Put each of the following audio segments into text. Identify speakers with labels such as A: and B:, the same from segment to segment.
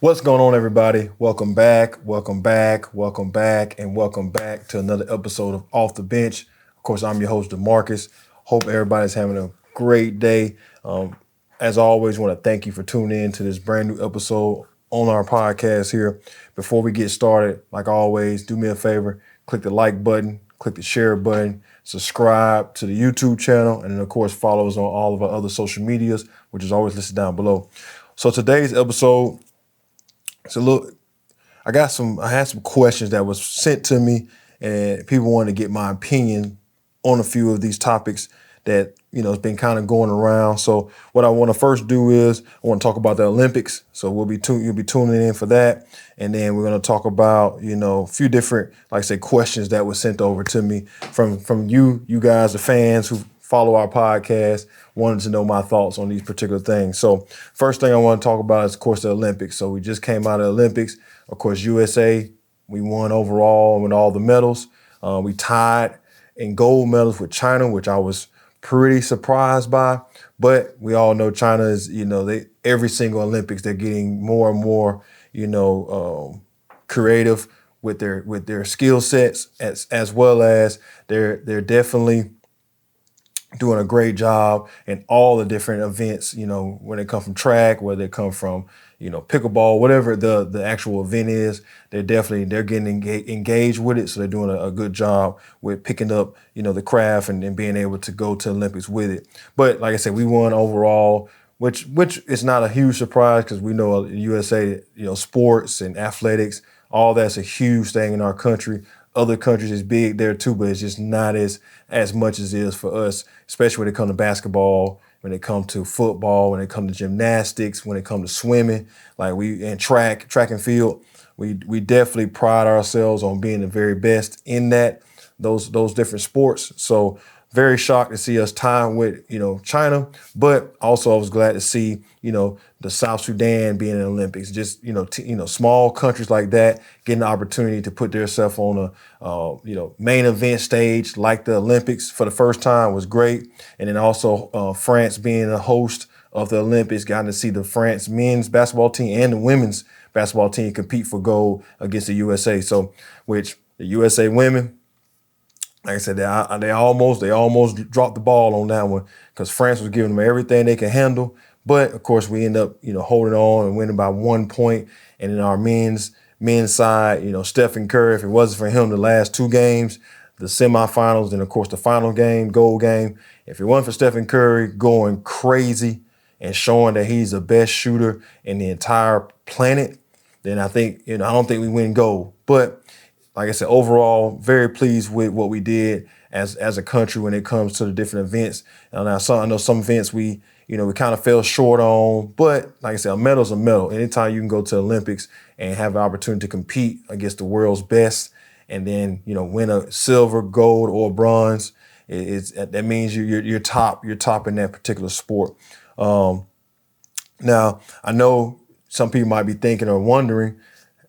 A: What's going on, everybody? Welcome back, welcome back, welcome back, and welcome back to another episode of Off the Bench. Of course, I'm your host, DeMarcus. Hope everybody's having a great day. As always, want to thank you for tuning in to this brand new episode on our podcast here. Before we get started, like always, do me a favor, click the like button, click the share button, subscribe to the YouTube channel, and then, of course, follow us on all of our other social medias, which is always listed down below. So today's episode, I had some questions that was sent to me, and people wanted to get my opinion on a few of these topics that, has been kind of going around. So what I want to first do is I want to talk about the Olympics. So you'll be tuning in for that. And then we're going to talk about, a few different, like I say, questions that were sent over to me from you guys, the fans who follow our podcast, wanted to know my thoughts on these particular things. So first thing I want to talk about is, of course, the Olympics. So we just came out of the Olympics. Of course, USA, we won overall with all the medals. We tied in gold medals with China, which I was pretty surprised by. But we all know China is, every single Olympics, they're getting more and more, creative with their skill sets, as well as they're definitely doing a great job in all the different events, when they come from track, whether they come from, pickleball, whatever the actual event is, they're getting engaged with it. So they're doing a good job with picking up, the craft and being able to go to Olympics with it. But like I said, we won overall, which is not a huge surprise because we know USA, sports and athletics, all that's a huge thing in our country. Other countries is big there too, but it's just not as much as it is for us, especially when it comes to basketball, when it comes to football, when it comes to gymnastics, when it comes to swimming, and track and field. We definitely pride ourselves on being the very best in those different sports. So very shocked to see us tying with, China, but also I was glad to see, the South Sudan being in the Olympics. Just, small countries like that getting the opportunity to put themselves on a, main event stage like the Olympics for the first time was great. And then also France being a host of the Olympics, gotten to see the France men's basketball team and the women's basketball team compete for gold against the USA. So, which the USA women, like I said, they almost dropped the ball on that one because France was giving them everything they could handle. But of course, we end up, holding on and winning by 1 point. And in our men's side, Stephen Curry, if it wasn't for him, the last two games, the semifinals, and of course the final game, goal game, if it wasn't for Stephen Curry going crazy and showing that he's the best shooter in the entire planet, then I think, I don't think we win gold. But like I said, overall, very pleased with what we did as a country when it comes to the different events. And I know some events we kind of fell short on, but like I said, a medal's a medal. Anytime you can go to the Olympics and have the opportunity to compete against the world's best and then, win a silver, gold, or bronze, that means you're top in that particular sport. Now, I know some people might be thinking or wondering,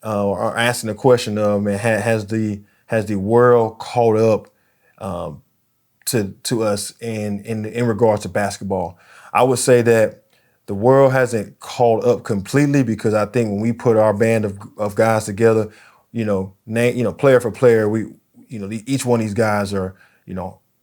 A: or asking the question of, man, has the world caught up to us in regards to basketball? I would say that the world hasn't caught up completely because I think when we put our band of guys together, player for player, each one of these guys are,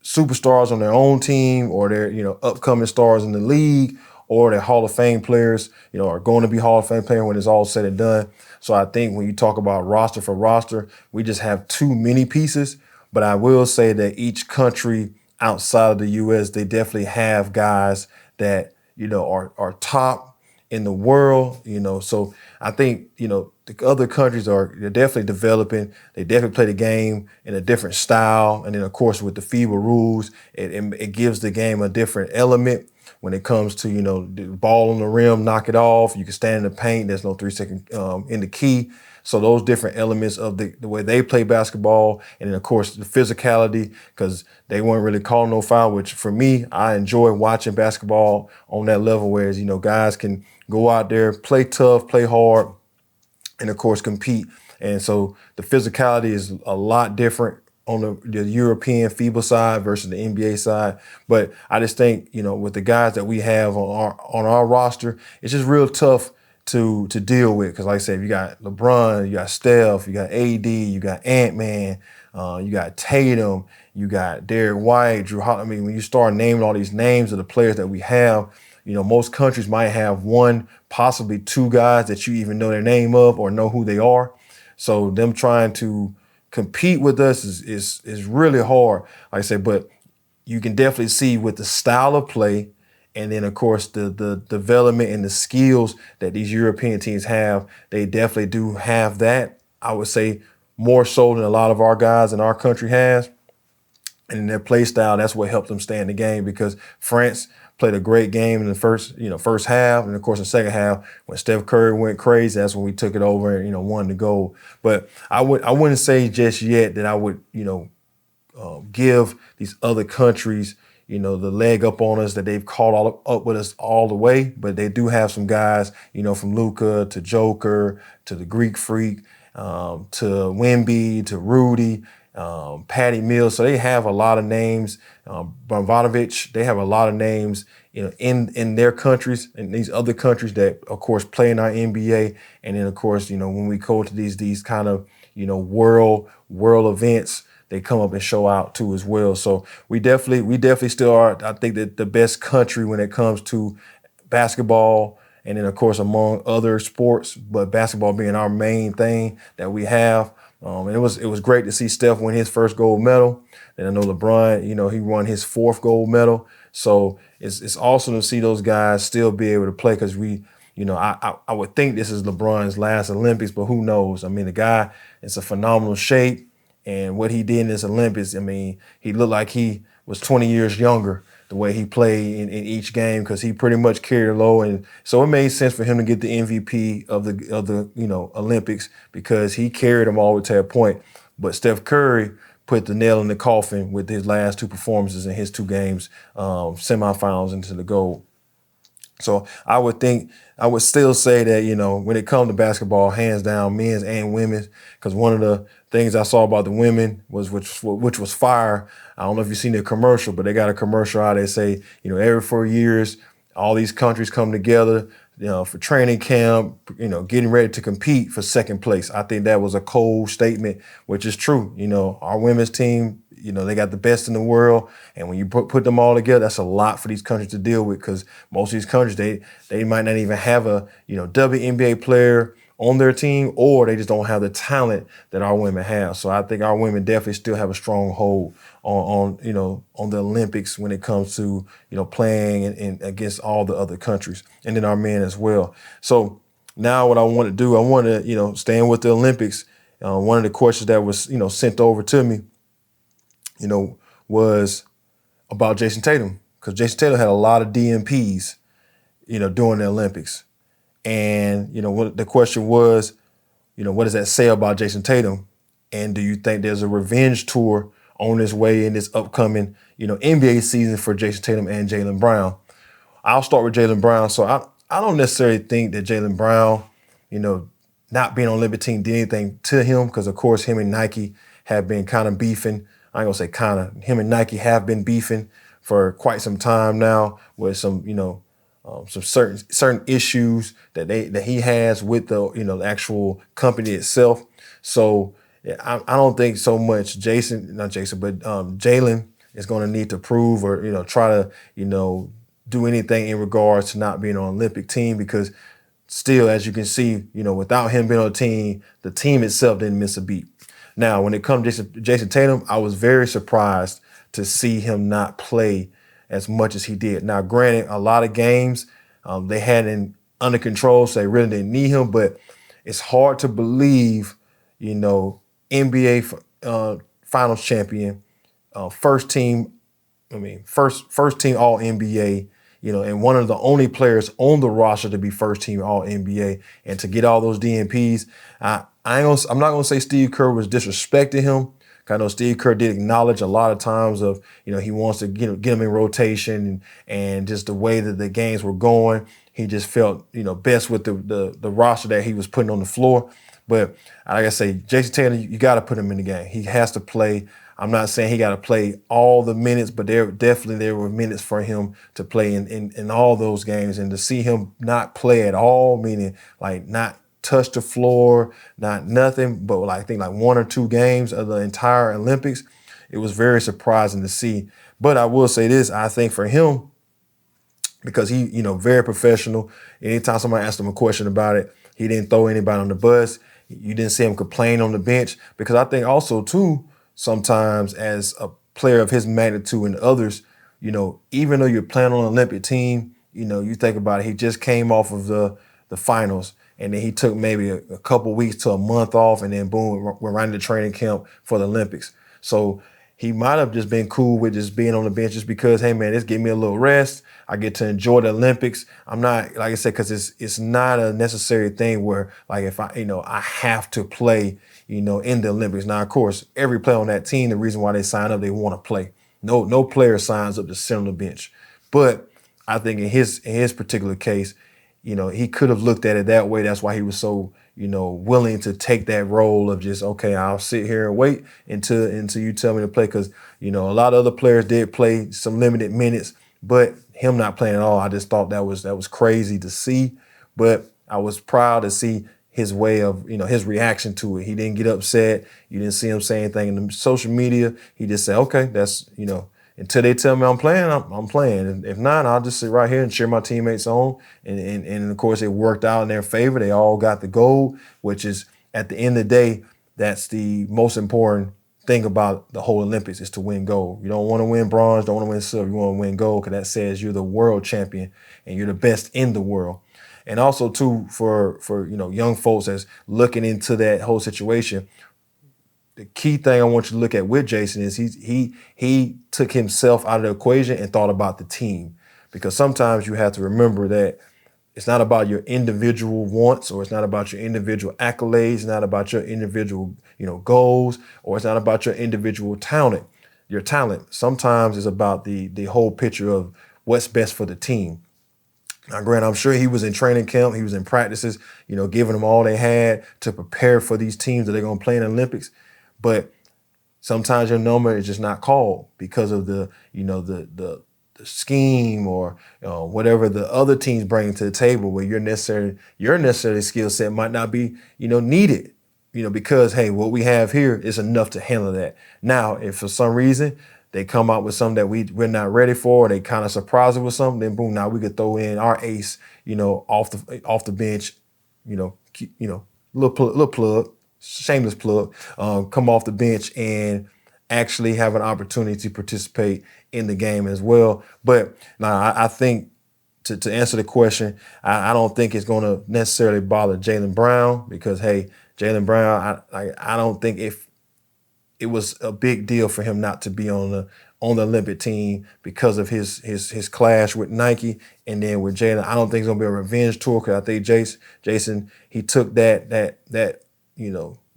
A: superstars on their own team, or they're, upcoming stars in the league, or they're Hall of Fame players, are going to be Hall of Fame players when it's all said and done. So I think when you talk about roster for roster, we just have too many pieces. But I will say that each country outside of the U.S., they definitely have guys that, are top in the world, So I think, the other countries they're definitely developing. They definitely play the game in a different style. And then, of course, with the FIBA rules, it gives the game a different element when it comes to, the ball on the rim, knock it off. You can stand in the paint. There's no 3-second in the key. So those different elements of the way they play basketball, and then of course the physicality, because they weren't really calling no foul, which for me, I enjoy watching basketball on that level, whereas, guys can go out there, play tough, play hard, and of course compete. And so the physicality is a lot different on the European FIBA side versus the NBA side. But I just think, with the guys that we have on our roster, it's just real tough to deal with. Because like I said, you got LeBron, you got Steph, you got AD, you got Ant-Man, you got Tatum, you got Derek White, Drew Holiday. I mean, when you start naming all these names of the players that we have, most countries might have one, possibly two guys that you even know their name of or know who they are. So them trying to compete with us is really hard. Like I said, but you can definitely see with the style of play, and then of course the development and the skills that these European teams have, they definitely do have that. I would say more so than a lot of our guys in our country has. And in their play style, that's what helped them stay in the game, because France played a great game in the first half. And of course, the second half, when Steph Curry went crazy, that's when we took it over and, won the gold. But I wouldn't say just yet that I would, give these other countries, the leg up on us, that they've caught up with us all the way. But they do have some guys, from Luka to Joker to the Greek Freak, to Wemby to Rudy, Patty Mills. So they have a lot of names. Bogdanovic, they have a lot of names, in their countries and these other countries that, of course, play in our NBA. And then, of course, when we go to these kind of, world events, they come up and show out too as well. So we definitely still are, I think, that the best country when it comes to basketball. And then, of course, among other sports, but basketball being our main thing that we have. And it was great to see Steph win his first gold medal. And I know LeBron, he won his fourth gold medal. So it's awesome to see those guys still be able to play, because I would think this is LeBron's last Olympics, but who knows? I mean, the guy is a phenomenal shape. And what he did in this Olympics, I mean, he looked like he was 20 years younger the way he played in each game, because he pretty much carried it low. And so it made sense for him to get the MVP of the Olympics, because he carried them all the way to that point. But Steph Curry put the nail in the coffin with his last two performances in his two games, semifinals into the gold. So I would still say that, when it comes to basketball, hands down, men's and women's, because one of the things I saw about the women which was fire. I don't know if you've seen the commercial, but they got a commercial out. They say, every 4 years, all these countries come together, for training camp, getting ready to compete for second place. I think that was a cold statement, which is true. Our women's team, they got the best in the world. And when you put them all together, that's a lot for these countries to deal with, because most of these countries, they might not even have a, WNBA player on their team, or they just don't have the talent that our women have. So I think our women definitely still have a strong hold on the Olympics when it comes to, playing and against all the other countries, and then our men as well. So now what I want to do, I want to, staying with the Olympics, one of the questions that was, sent over to me, was about Jason Tatum, because Jason Tatum had a lot of DNPs, during the Olympics. And, what the question was, what does that say about Jason Tatum? And do you think there's a revenge tour on its way in this upcoming, NBA season for Jason Tatum and Jaylen Brown? I'll start with Jaylen Brown. So I don't necessarily think that Jaylen Brown, not being on Olympic team did anything to him, because, of course, him and Nike have been kind of beefing. I ain't gonna say kind of. Him and Nike have been beefing for quite some time now, with some, some certain issues that he has with the actual company itself. So I don't think so much Jaylen is going to need to prove or try to do anything in regards to not being on an Olympic team, because still, as you can see, without him being on the team itself didn't miss a beat. Now, when it comes to Jason Tatum, I was very surprised to see him not play as much as he did. Now, granted, a lot of games they had him under control, so they really didn't need him. But it's hard to believe, NBA Finals champion, first team All NBA, and one of the only players on the roster to be first team All NBA, and to get all those DNPs. I'm not gonna say Steve Kerr was disrespecting him. I know Steve Kerr did acknowledge a lot of times of, he wants to get him in rotation, and just the way that the games were going, he just felt, best with the roster that he was putting on the floor. But like I say, Jason Tatum, you got to put him in the game. He has to play. I'm not saying he got to play all the minutes, but there were minutes for him to play in all those games, and to see him not play at all, meaning like not touch the floor, not nothing, but like I think like 1 or 2 games of the entire Olympics, it was very surprising to see. But I will say this, I think for him, because he, very professional. Anytime somebody asked him a question about it, he didn't throw anybody on the bus. You didn't see him complain on the bench. Because I think also too, sometimes as a player of his magnitude and others, even though you're playing on an Olympic team, you think about it, he just came off of the finals, and then he took maybe a couple weeks to a month off, and then boom, we're right into training camp for the Olympics. So he might have just been cool with just being on the bench just because, hey man, this give me a little rest. I get to enjoy the Olympics. I'm not, like I said, because it's not a necessary thing where like if I have to play, in the Olympics. Now, of course, every player on that team, the reason why they sign up, they want to play. No player signs up to sit on the bench. But I think in his particular case, he could have looked at it that way. That's why he was so, willing to take that role of just, okay, I'll sit here and wait until you tell me to play. Because, a lot of other players did play some limited minutes, but him not playing at all, I just thought that was crazy to see. But I was proud to see his way of, his reaction to it. He didn't get upset. You didn't see him say anything in the social media. He just said, okay, that's, until they tell me I'm playing, I'm playing. And if not, I'll just sit right here and cheer my teammates on. And of course, it worked out in their favor. They all got the gold, which is, at the end of the day, that's the most important thing about the whole Olympics, is to win gold. You don't want to win bronze, don't want to win silver. You want to win gold, because that says you're the world champion and you're the best in the world. And also, too, for young folks that's looking into that whole situation, the key thing I want you to look at with Jason is he took himself out of the equation and thought about the team. Because sometimes you have to remember that it's not about your individual wants, or it's not about your individual accolades, it's not about your individual, goals, or it's not about your individual talent. Your talent sometimes is about the whole picture of what's best for the team. Now, granted, I'm sure he was in training camp, he was in practices, giving them all they had to prepare for these teams that they're going to play in the Olympics. But sometimes your number is just not called because of the scheme or whatever the other teams bring to the table, where your necessary skill set might not be, needed, because, hey, what we have here is enough to handle that. Now, if for some reason they come out with something that we're not ready for, or they kind of surprise us with something, then boom, now we could throw in our ace, off the bench, little plug, shameless plug, come off the bench and actually have an opportunity to participate in the game as well. But now I think to answer the question, I don't think it's going to necessarily bother Jaylen Brown, because, hey, Jaylen Brown, I don't think if it was a big deal for him not to be on the Olympic team because of his clash with Nike. And then with Jaylen, I don't think it's gonna be a revenge tour, because I think Jason, he took that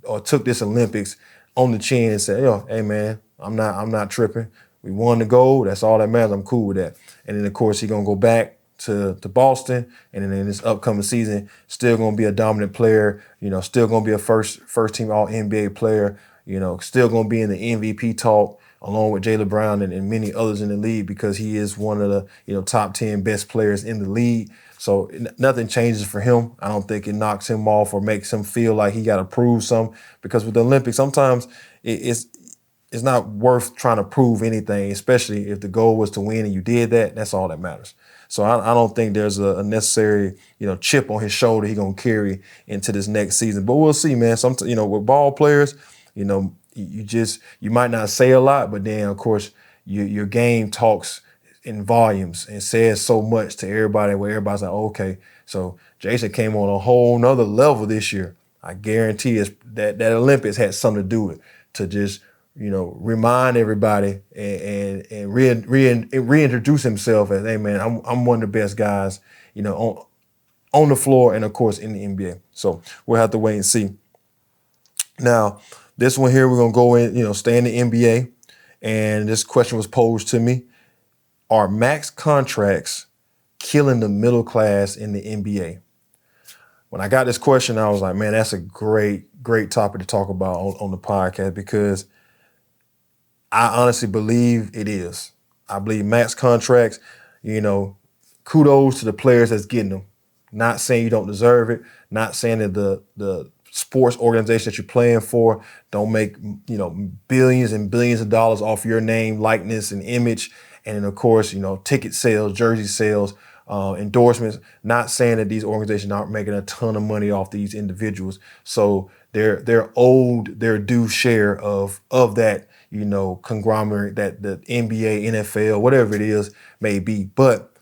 A: or took this Olympics on the chin and said, yo, hey man, I'm not tripping. We won the gold. That's all that matters. I'm cool with that. And then of course he's gonna go back to Boston, and then in this upcoming season, still gonna be a dominant player. Still gonna be a first team All NBA player. Still gonna be in the MVP talk along with Jaylen Brown and many others in the league, because he is one of the top 10 best players in the league. So nothing changes for him. I don't think it knocks him off or makes him feel like he got to prove something, because with the Olympics, sometimes it's not worth trying to prove anything, especially if the goal was to win and you did that. That's all that matters. So I don't think there's a necessary, chip on his shoulder he gonna carry into this next season. But we'll see, man. With ball players, you might not say a lot, but then of course your game talks in volumes and says so much to everybody, where everybody's like, okay, so Jason came on a whole nother level this year. I guarantee that Olympics had something to do with it, to just remind everybody and reintroduce himself as, hey man, I'm one of the best guys, on the floor and of course in the NBA. So we'll have to wait and see. Now, this one here, we're gonna go in, stay in the NBA, and this question was posed to me: are max contracts killing the middle class in the NBA? When I got this question, I was like, man, that's a great topic to talk about on the podcast, because I honestly believe it is. I believe max contracts, you know, kudos to the players that's getting them. Not saying you don't deserve it, not saying that the sports organization that you're playing for don't make, billions and billions of dollars off your name, likeness, and image. And then of course, ticket sales, jersey sales, endorsements. Not saying that these organizations aren't making a ton of money off these individuals. So they're owed their due share of that, conglomerate that the NBA, NFL, whatever it is may be. But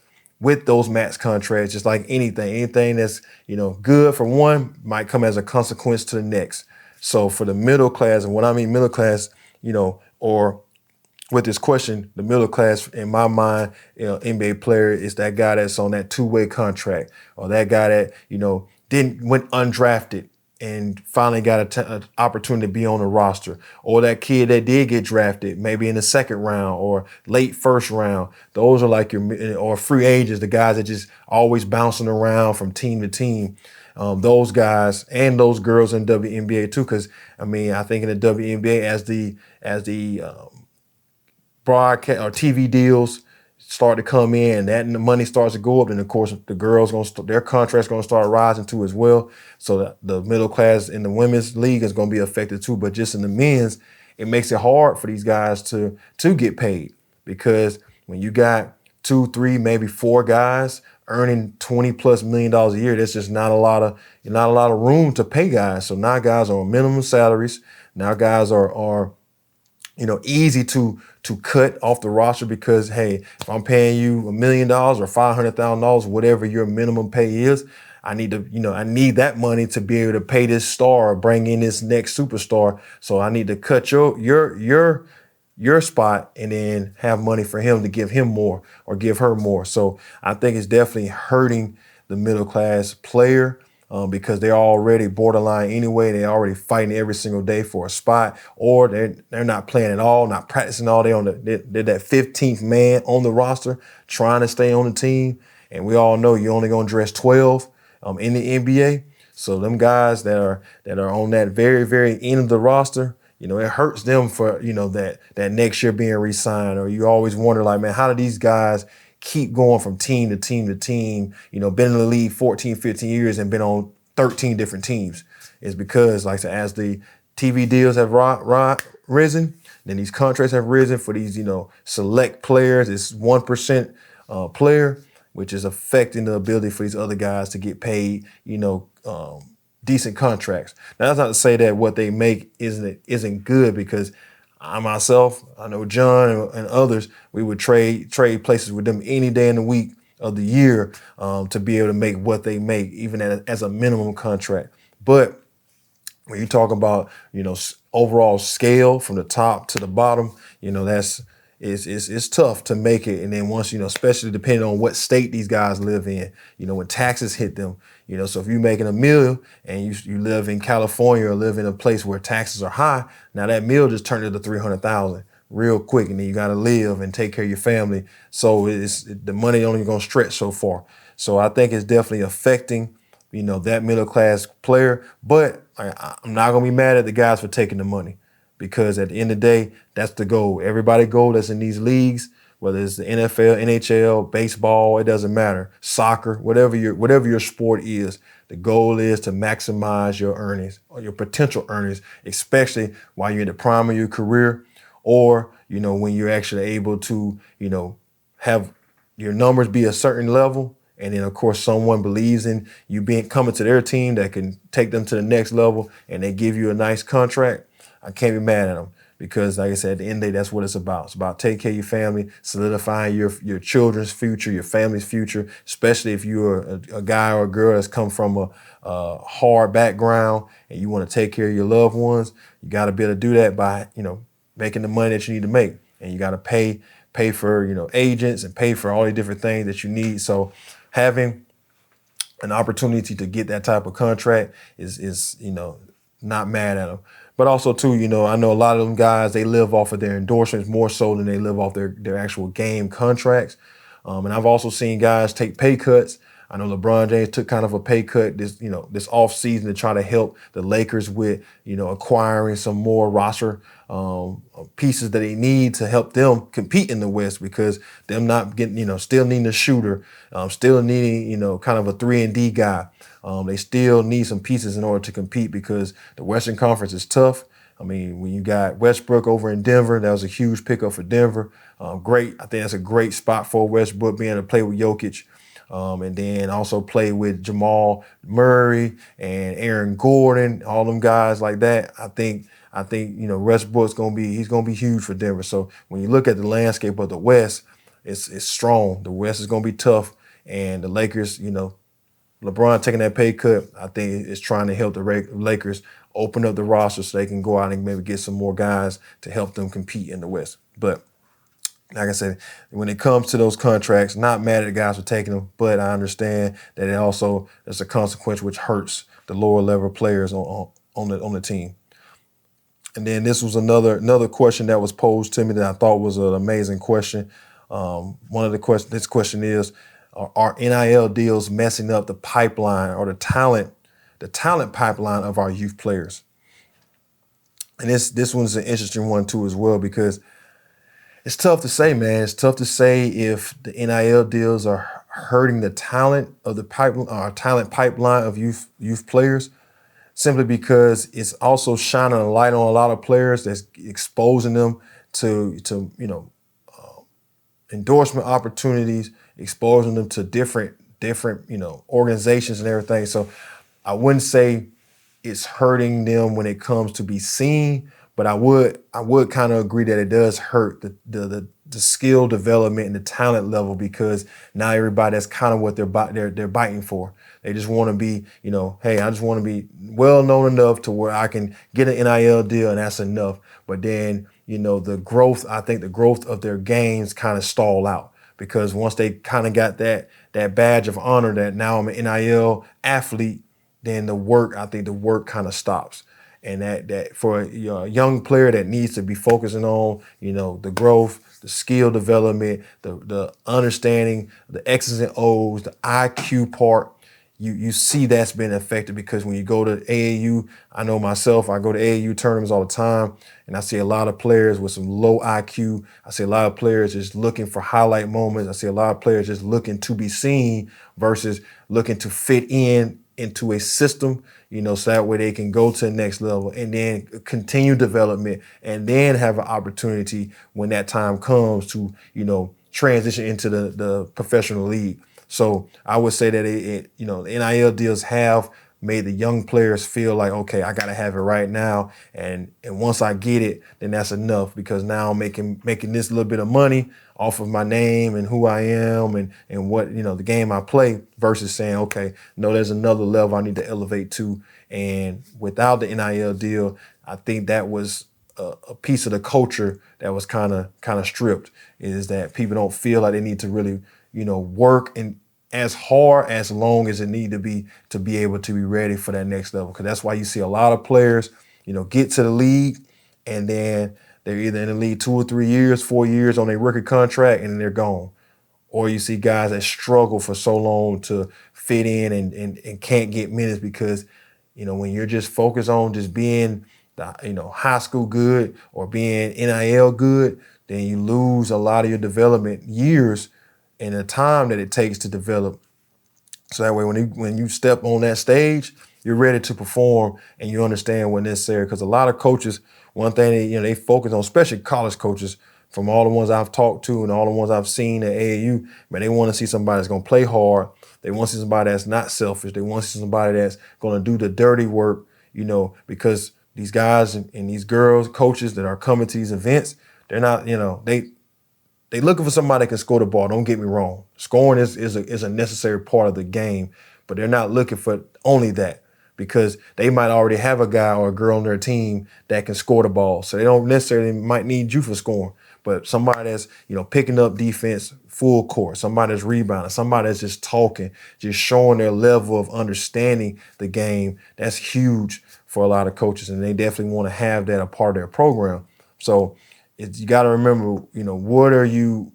A: with those max contracts, just like anything that's, good for one might come as a consequence to the next. So for the middle class, and what I mean middle class, or with this question, the middle class in my mind, NBA player is that guy that's on that two-way contract, or that guy that, didn't went undrafted and finally got an opportunity to be on the roster, or that kid that did get drafted, maybe in the second round or late first round. Those are like or free agents, the guys that just always bouncing around from team to team. Those guys and those girls in WNBA too, because I think in the WNBA as the broadcast or TV deals start to come in, and the money starts to go up, and of course the girls their contracts gonna start rising too as well. So the middle class in the women's league is gonna be affected too. But just in the men's, it makes it hard for these guys to get paid, because when you got 2, 3, maybe 4 guys earning $20+ million a year, there's just not a lot of room to pay guys. So now guys are on minimum salaries. Now guys are easy to cut off the roster, because, hey, if I'm paying you $1 million or $500,000, whatever your minimum pay is, I need that money to be able to pay this star or bring in this next superstar. So I need to cut your spot and then have money for him to give him more or give her more. So I think it's definitely hurting the middle class player. Because they're already borderline anyway. They're already fighting every single day for a spot, or they're not playing at all, not practicing all day. They're that 15th man on the roster trying to stay on the team. And we all know you're only going to dress 12 in the NBA. So them guys that are on that very, very end of the roster, it hurts them for, that next year being re-signed. Or you always wonder, like, man, how do these guys keep going from team to team to team, been in the league 14, 15 years and been on 13 different teams? Is because, like I said, as the TV deals have risen, then these contracts have risen for these, select players. It's 1% player, which is affecting the ability for these other guys to get paid, decent contracts. Now, that's not to say that what they make isn't good, because I myself, I know John and others, we would trade places with them any day in the week of the year to be able to make what they make, even as a minimum contract. But when you talk about, overall scale from the top to the bottom, it's tough to make it. And then once, especially depending on what state these guys live in, when taxes hit them, so if you're making $1 million and you live in California or live in a place where taxes are high, now that meal just turned into 300,000 real quick, and then you got to live and take care of your family. So the money only going to stretch so far. So I think it's definitely affecting, that middle class player. But I'm not going to be mad at the guys for taking the money, because at the end of the day, that's the goal. Everybody goal that's in these leagues, whether it's the NFL, NHL, baseball, it doesn't matter, soccer, whatever your sport is, the goal is to maximize your earnings or your potential earnings, especially while you're in the prime of your career, or, when you're actually able to, have your numbers be a certain level. And then, of course, someone believes in you coming to their team that can take them to the next level, and they give you a nice contract. I can't be mad at them, because, like I said, at the end of the day, that's what it's about. It's about taking care of your family, solidifying your children's future, your family's future, especially if you're a guy or a girl that's come from a hard background and you want to take care of your loved ones. You got to be able to do that by, making the money that you need to make. And you got to pay for, agents, and pay for all the different things that you need. So having an opportunity to get that type of contract is not mad at them. But also, too, I know a lot of them guys, they live off of their endorsements more so than they live off their actual game contracts. And I've also seen guys take pay cuts. I know LeBron James took kind of a pay cut this off season to try to help the Lakers with acquiring some more roster pieces that they need to help them compete in the West, because them not getting still needing a shooter, still needing kind of a 3-and-D guy. They still need some pieces in order to compete, because the Western Conference is tough. I mean, when you got Westbrook over in Denver, that was a huge pickup for Denver. Great. I think that's a great spot for Westbrook, being able to play with Jokic. And then also play with Jamal Murray and Aaron Gordon, all them guys like that. I think Westbrook's he's gonna be huge for Denver. So when you look at the landscape of the West, it's strong. The West is gonna be tough, and the Lakers, LeBron taking that pay cut, I think is trying to help the Lakers open up the roster so they can go out and maybe get some more guys to help them compete in the West. But like I said, when it comes to those contracts, not mad at the guys for taking them, but I understand that there's a consequence which hurts the lower level players on the team. And then this was another question that was posed to me that I thought was an amazing question. This question is, are NIL deals messing up the pipeline or the talent pipeline of our youth players? And this one's an interesting one too as well, because it's tough to say, man. It's tough to say if the NIL deals are hurting the talent of the talent pipeline of youth players, simply because it's also shining a light on a lot of players, that's exposing them to endorsement opportunities, exposing them to different organizations and everything. So I wouldn't say it's hurting them when it comes to be seen, but I would kind of agree that it does hurt the skill development and the talent level, because now everybody, that's kind of what they're biting for. They just want to be, hey, I just want to be well known enough to where I can get an NIL deal, and that's enough. But then, I think the growth of their games kind of stall out, because once they kind of got that badge of honor that now I'm an NIL athlete, then I think the work kind of stops. And that for a young player that needs to be focusing on, the growth, the skill development, the understanding, the X's and O's, the IQ part, you see that's been affected, because when you go to AAU, I know myself, I go to AAU tournaments all the time, and I see a lot of players with some low IQ. I see a lot of players just looking for highlight moments. I see a lot of players just looking to be seen versus looking to fit into a system, so that way they can go to the next level and then continue development, and then have an opportunity when that time comes to, transition into the professional league. So I would say that the NIL deals have made the young players feel like, okay, I gotta have it right now, and once I get it, then that's enough, because now I'm making this little bit of money off of my name and who I am and what the game I play, versus saying, okay, no, there's another level I need to elevate to. And without the NIL deal, I think that was a piece of the culture that was kind of stripped, is that people don't feel like they need to really work and as hard as long as it need to be able to be ready for that next level. Because that's why you see a lot of players, get to the league, and then they're either in the league 2 or 3 years, 4 years on their rookie contract, and then they're gone. Or you see guys that struggle for so long to fit in and can't get minutes, because, when you're just focused on just being high school good or being NIL good, then you lose a lot of your development years and the time that it takes to develop. So that way, when you step on that stage, you're ready to perform and you understand what's necessary. Because a lot of coaches, one thing they focus on, especially college coaches, from all the ones I've talked to and all the ones I've seen at AAU, man, they want to see somebody that's going to play hard. They want to see somebody that's not selfish. They want to see somebody that's going to do the dirty work, because these guys and these girls, coaches that are coming to these events, they're not, they looking for somebody that can score the ball. Don't get me wrong. Scoring is a necessary part of the game, but they're not looking for only that, because they might already have a guy or a girl on their team that can score the ball. So they don't necessarily might need you for scoring, but somebody that's, picking up defense full court, somebody that's rebounding, somebody that's just talking, just showing their level of understanding the game. That's huge for a lot of coaches, and they definitely want to have that a part of their program. So you got to remember, what are you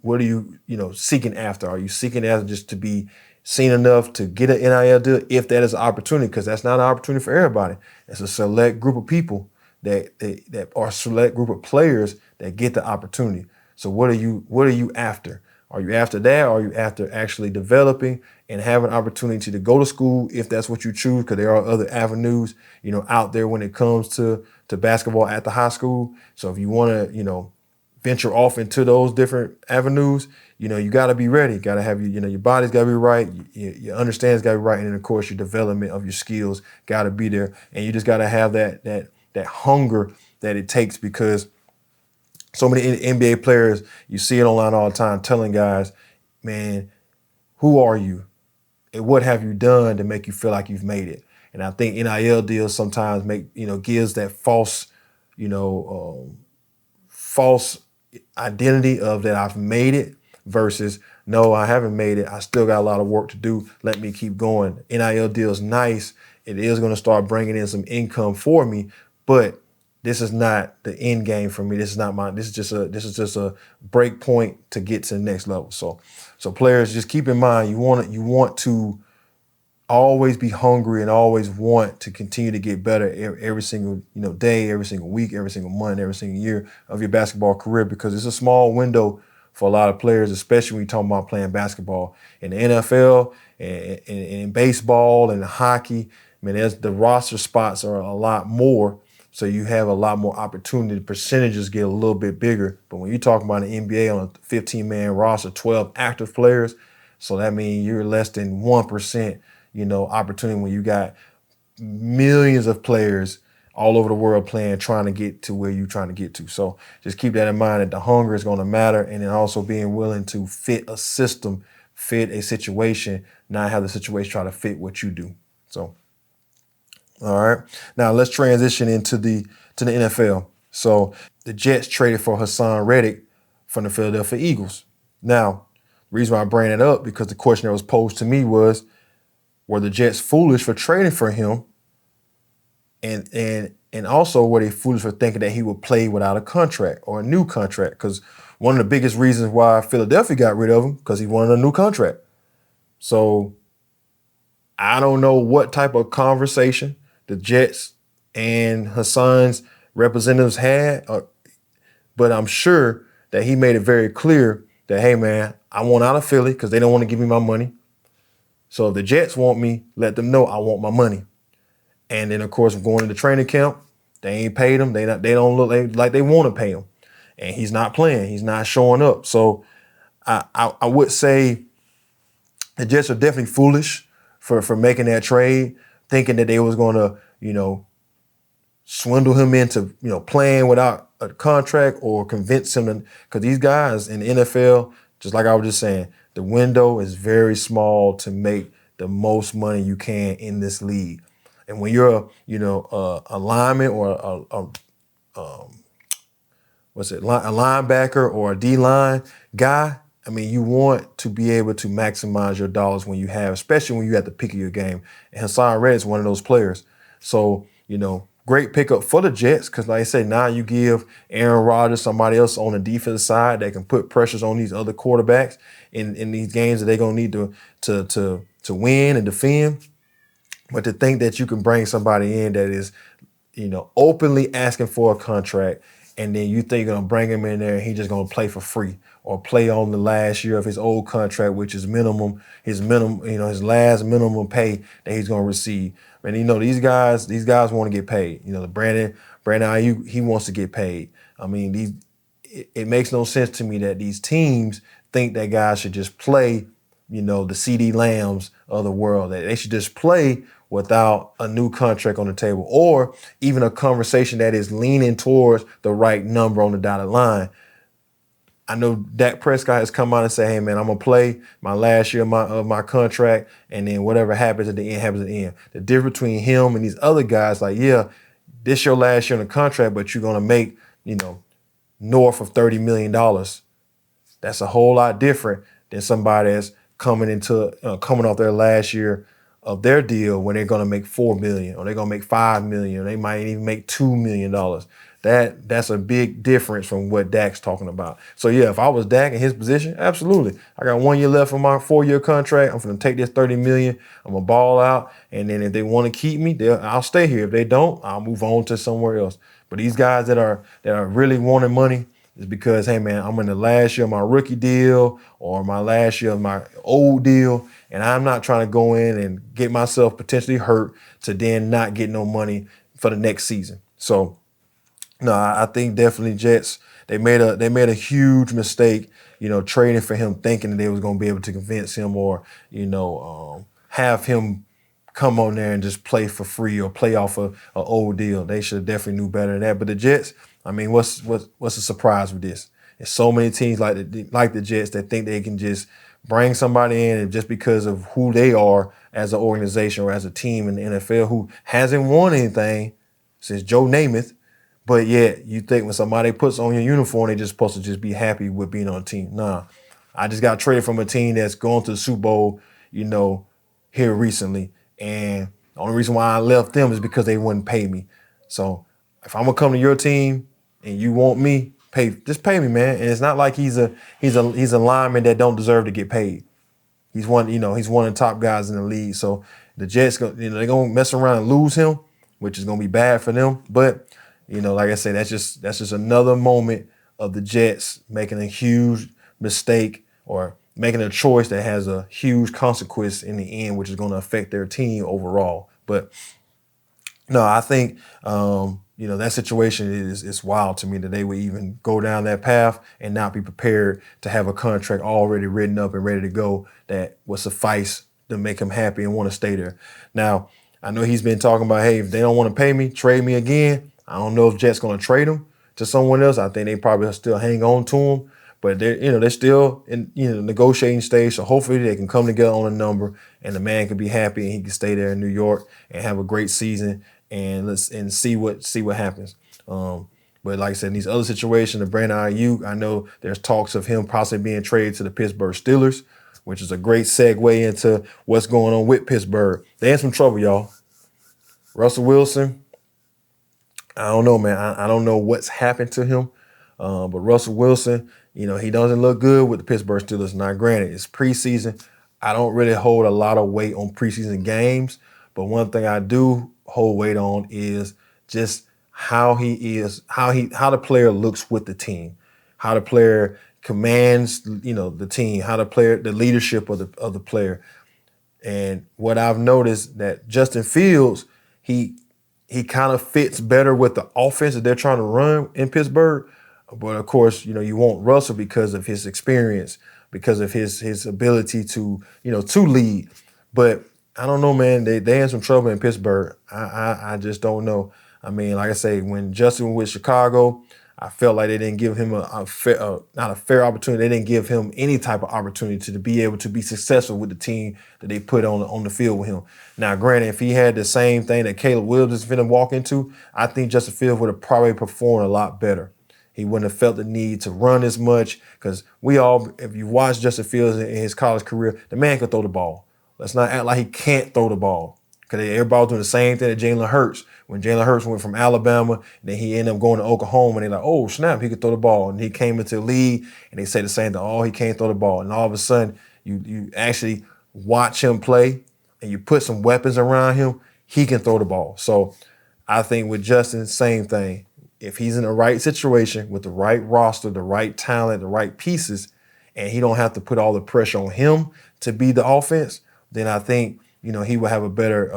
A: seeking after? Are you seeking after just to be seen enough to get an NIL deal if that is an opportunity, because that's not an opportunity for everybody. It's a select group of people that are select group of players that get the opportunity. So what are you after? Are you after that? Or are you after actually developing and having an opportunity to go to school if that's what you choose? Because there are other avenues, out there when it comes to basketball at the high school. So if you want to, venture off into those different avenues, you got to be ready. You got to have your body's got to be right. Your understanding's got to be right. And then of course your development of your skills got to be there. And you just got to have that hunger that it takes, because so many NBA players, you see it online all the time, telling guys, man, who are you? And what have you done to make you feel like you've made it? And I think NIL deals sometimes gives that false identity of that I've made it versus, no, I haven't made it. I still got a lot of work to do. Let me keep going. NIL deal is nice. It is going to start bringing in some income for me, but this is not the end game for me. This is just a break point to get to the next level. So players, just keep in mind, you want to always be hungry and always want to continue to get better every single day, every single week, every single month, every single year of your basketball career, because it's a small window for a lot of players, especially when you're talking about playing basketball in the NFL and in baseball and hockey. I mean, the roster spots are a lot more. So you have a lot more opportunity. The percentages get a little bit bigger. But when you're talking about an NBA on a 15-man roster, 12 active players, so that means you're less than 1%, opportunity when you got millions of players all over the world playing, trying to get to where you're trying to get to. So just keep that in mind, that the hunger is going to matter, and then also being willing to fit a system, fit a situation, not have the situation try to fit what you do. So. All right. Now let's transition into the NFL. So the Jets traded for Hassan Reddick from the Philadelphia Eagles. Now, the reason why I bring it up, because the question that was posed to me was, were the Jets foolish for trading for him? And also, were they foolish for thinking that he would play without a contract or a new contract? Because one of the biggest reasons why Philadelphia got rid of him, because he wanted a new contract. So I don't know what type of conversation the Jets and Hassan's representatives had, but I'm sure that he made it very clear that, hey, man, I want out of Philly because they don't want to give me my money. So if the Jets want me, let them know I want my money. And then, of course, going into training camp, they ain't paid him. They don't look like they want to pay him. And he's not playing. He's not showing up. So I would say the Jets are definitely foolish for making that trade, thinking that they was going to, swindle him into, playing without a contract, or convince him. Because these guys in the NFL, just like I was just saying, the window is very small to make the most money you can in this league. And when you're a lineman or a linebacker or a D-line guy, I mean, you want to be able to maximize your dollars when you have, especially when you're at the peak of your game. And Hassan Reddick is one of those players. So, great pickup for the Jets, because like I say, now you give Aaron Rodgers somebody else on the defensive side that can put pressures on these other quarterbacks in these games that they're going to need to win and defend. But to think that you can bring somebody in that is, openly asking for a contract, and then you think you're going to bring him in there and he's just going to play for free or play on the last year of his old contract, which is his last minimum pay that he's going to receive. And, these guys want to get paid. Brandon Ayuk, he wants to get paid. I mean, it makes no sense to me that these teams think that guys should just play, the CeeDee Lambs of the world, that they should just play without a new contract on the table, or even a conversation that is leaning towards the right number on the dotted line. I know Dak Prescott has come out and said, hey, man, I'm going to play my last year of my contract, and then whatever happens at the end happens at the end. The difference between him and these other guys, like, yeah, this your last year in the contract, but you're going to make, north of $30 million. That's a whole lot different than somebody that's coming off their last year of their deal when they're going to make 4 million or they're going to make 5 million, or they might even make $2 million. That's a big difference from what Dak's talking about. So yeah, if I was Dak in his position, absolutely. I got 1 year left on my 4-year contract. I'm going to take this 30 million. I'm going to ball out. And then if they want to keep me, I'll stay here. If they don't, I'll move on to somewhere else. But these guys that are really wanting money is because, hey man, I'm in the last year of my rookie deal or my last year of my old deal. And I'm not trying to go in and get myself potentially hurt to then not get no money for the next season. So no, I think definitely Jets, they made a huge mistake, trading for him, thinking that they was going to be able to convince him or, have him come on there and just play for free or play off a old deal. They should have definitely knew better than that. But the Jets, I mean, what's the surprise with this? There's so many teams like the Jets that think they can just bring somebody in and just because of who they are as an organization or as a team in the NFL who hasn't won anything since Joe Namath. But yet, you think when somebody puts on your uniform, they just supposed to just be happy with being on a team. Nah, I just got traded from a team that's going to the Super Bowl, here recently. And the only reason why I left them is because they wouldn't pay me. So if I'm gonna come to your team and you want me, just pay me, man. And it's not like he's a lineman that don't deserve to get paid. He's one of the top guys in the league. So the Jets, they're gonna mess around and lose him, which is gonna be bad for them. But like I said, that's just another moment of the Jets making a huge mistake or making a choice that has a huge consequence in the end, which is going to affect their team overall. But no, I think that situation is wild to me that they would even go down that path and not be prepared to have a contract already written up and ready to go that would suffice to make him happy and want to stay there. Now, I know he's been talking about, hey, if they don't want to pay me, trade me again. I don't know if Jets going to trade him to someone else. I think they probably still hang on to him, but they're still in negotiating stage. So hopefully they can come together on a number, and the man can be happy and he can stay there in New York and have a great season and see what happens. But like I said, in these other situations, the Brandon Ayuk, I know there's talks of him possibly being traded to the Pittsburgh Steelers, which is a great segue into what's going on with Pittsburgh. They in some trouble, y'all. Russell Wilson. I don't know, man. I don't know what's happened to him. But Russell Wilson, he doesn't look good with the Pittsburgh Steelers. Now, granted, it's preseason. I don't really hold a lot of weight on preseason games. But one thing I do hold weight on is just how the player looks with the team, how the player commands, the team, how the leadership of the player. And what I've noticed that Justin Fields, he kind of fits better with the offense that they're trying to run in Pittsburgh. But of course, you want Russell because of his experience, because of his ability to lead. But I don't know, man. They in some trouble in Pittsburgh. I just don't know. I mean, like I say, when Justin was with Chicago, I felt like they didn't give him not a fair opportunity. They didn't give him any type of opportunity to be able to be successful with the team that they put on the field with him. Now, granted, if he had the same thing that Caleb Williams is going to walk into, I think Justin Fields would have probably performed a lot better. He wouldn't have felt the need to run as much because if you watch Justin Fields in his college career, the man could throw the ball. Let's not act like he can't throw the ball because everybody was doing the same thing that Jalen Hurts. When Jalen Hurts went from Alabama, and then he ended up going to Oklahoma, and they're like, oh, snap, he could throw the ball. And he came into the league, and they say the same thing, oh, he can't throw the ball. And all of a sudden, you actually watch him play, and you put some weapons around him, he can throw the ball. So I think with Justin, same thing. If he's in the right situation with the right roster, the right talent, the right pieces, and he don't have to put all the pressure on him to be the offense, then I think, he will have a better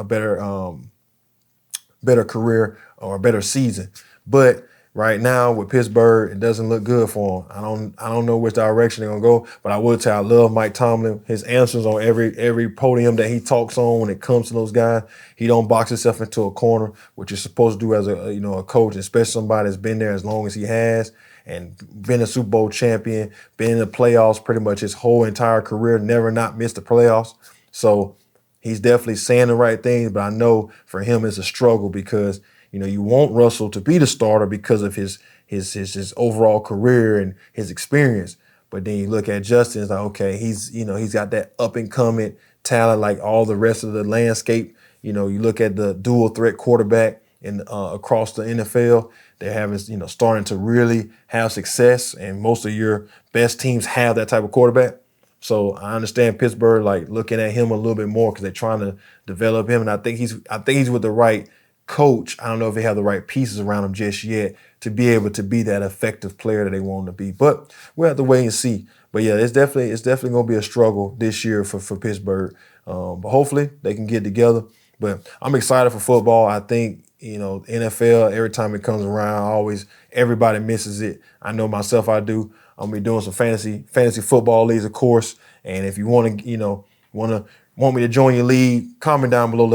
A: career or a better season. But right now with Pittsburgh, it doesn't look good for him. I don't know which direction they're gonna go, but I will tell you, I love Mike Tomlin. His answers on every podium that he talks on when it comes to those guys. He don't box himself into a corner, which you're supposed to do as a coach, especially somebody that's been there as long as he has and been a Super Bowl champion, been in the playoffs pretty much his whole entire career, never not missed the playoffs. So he's definitely saying the right things, but I know for him it's a struggle because, you want Russell to be the starter because of his overall career and his experience. But then you look at Justin, it's like, okay, he's got that up and coming talent like all the rest of the landscape. You know, you look at the dual threat quarterback in across the NFL. They're having, starting to really have success, and most of your best teams have that type of quarterback. So I understand Pittsburgh like looking at him a little bit more because they're trying to develop him, and I think he's with the right coach. I don't know if they have the right pieces around him just yet to be able to be that effective player that they want him to be. But we'll have to wait and see. But yeah, it's definitely going to be a struggle this year for Pittsburgh. But hopefully they can get together. But I'm excited for football. I think, NFL, every time it comes around, everybody misses it. I know myself, I do. I'm gonna be doing some fantasy football leagues, of course. And if you want me to join your league, comment down below.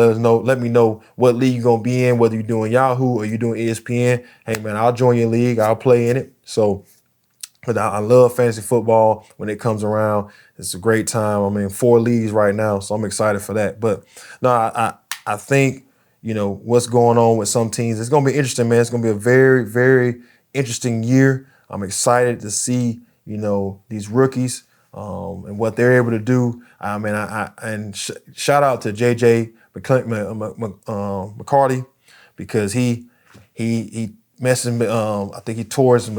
A: Let me know what league you're gonna be in, whether you're doing Yahoo or you're doing ESPN. Hey man, I'll join your league. I'll play in it. So, but I love fantasy football when it comes around. It's a great time. I'm in 4 leagues right now, so I'm excited for that. But no, I think, what's going on with some teams. It's going to be interesting, man. It's going to be a very, very interesting year. I'm excited to see, these rookies and what they're able to do. Shout out to JJ McCarty because he messed him. I think he tore his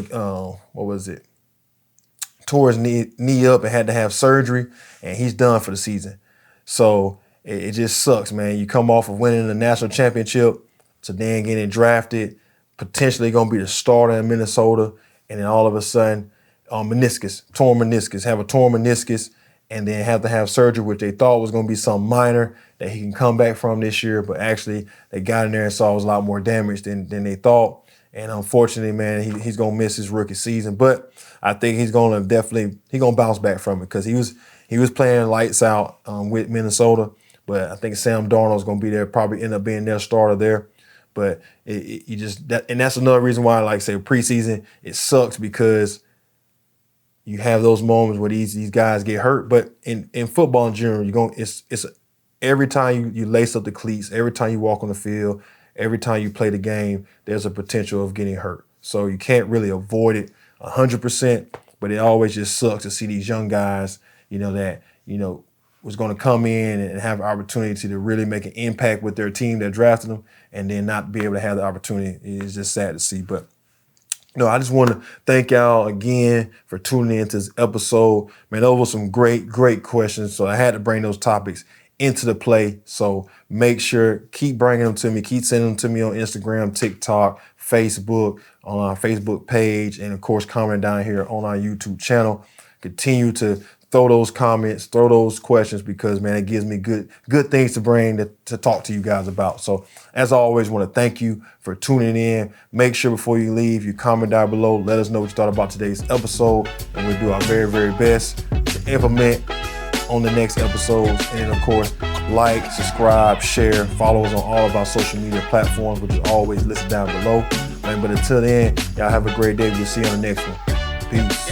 A: tore his knee up and had to have surgery, and he's done for the season. So it just sucks, man. You come off of winning the national championship to then getting drafted, potentially going to be the starter in Minnesota, and then all of a sudden, torn meniscus, have a torn meniscus, and then have to have surgery, which they thought was going to be something minor that he can come back from this year, but actually they got in there and saw it was a lot more damage than they thought. And unfortunately, man, he's going to miss his rookie season. But I think he's going to bounce back from it because he was playing lights out with Minnesota. But I think Sam Darnold's going to be there, probably end up being their starter there. But and that's another reason why, like I say, preseason, it sucks because you have those moments where these guys get hurt. But in football in general, it's every time you lace up the cleats, every time you walk on the field, every time you play the game, there's a potential of getting hurt. So you can't really avoid it 100%, but it always just sucks to see these young guys, that was going to come in and have an opportunity to really make an impact with their team that drafted them and then not be able to have the opportunity. It's just sad to see. But I just want to thank y'all again for tuning into this episode. Man, those were some great, great questions. So I had to bring those topics into the play. So make sure, keep bringing them to me. Keep sending them to me on Instagram, TikTok, Facebook, on our Facebook page, and of course, comment down here on our YouTube channel. Continue to throw those comments, throw those questions, because man, it gives me good things to bring to talk to you guys about. So as always, want to thank you for tuning in. Make sure before you leave, you comment down below. Let us know what you thought about today's episode, and we'll do our very, very best to implement on the next episodes. And of course, like, subscribe, share, follow us on all of our social media platforms, which is always listed down below. But until then, y'all have a great day. We'll see you on the next one. Peace.